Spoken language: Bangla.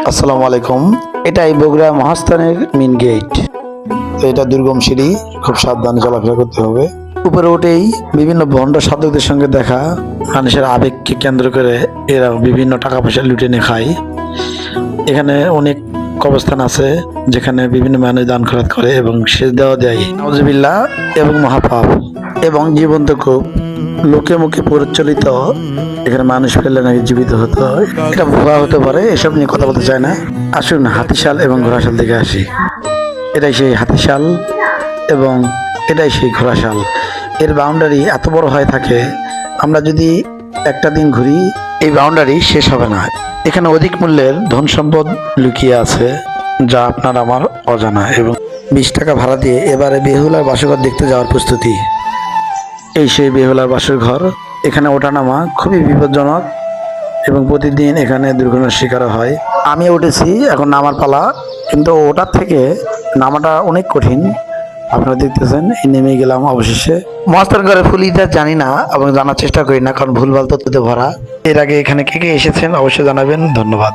আসসালামু আলাইকুম। এটাই বগুড়া মহাস্থানের মেন গেট। তো এটা দুর্গম সিঁড়ি, খুব সাবধানে চলাফেরা করতে হবে। উপরে উঠেই বিভিন্ন ভণ্ড সাধকদের সঙ্গে দেখা। মানুষের আবেগকে কেন্দ্র করে এরা বিভিন্ন টাকা পয়সা লুটে নিয়ে খায়। এখানে অনেক কবরস্থান আছে যেখানে বিভিন্ন মানুষ দান খরচ করে এবং সেচ দেওয়া দেয় নাউজুবিল্লাহ এবং মহাপাপ এবং জীবন্ত কূপ। লোকে মুখে প্রচলিত এখানে মানুষ ফেললে নাকি জীবিত হতো, এটা ভুয়া হতে পারে, এসব নিয়ে কথা বলতে চায় না। আসুন হাতিশাল এবং ঘোড়াশাল থেকে আসি। এটাই সেই হাতিশাল এবং এটাই সেই ঘোড়াশাল। এর বাউন্ডারি এত বড় হয়ে থাকে, আমরা যদি একটা দিন ঘুরি এই বাউন্ডারি শেষ হবে না। এখানে অধিক মূল্যের ধন সম্পদ লুকিয়ে আছে যা আপনার আমার অজানা। এবং 20 টাকা ভাড়া দিয়ে এবারে বেহুলার বাসঘর দেখতে যাওয়ার প্রস্তুতি। এই সেই বেহুলার বাসর ঘর। এখানে ওঠানামা খুবই বিপজ্জনক এবং প্রতিদিন এখানে দুর্ঘটনার শিকার হয়। আমি উঠেছি, এখন নামার পালা, কিন্তু ওটার থেকে নামাটা অনেক কঠিন। আপনারা দেখতেছেন এই নেমে গেলাম অবশেষে। মহাস্থান ঘরে ফুল ইতিহাস জানি না এবং জানার চেষ্টা করি না, কারণ ভুলভাল তথ্যতে ভরা। এর আগে এখানে কে কে এসেছেন অবশ্যই জানাবেন। ধন্যবাদ।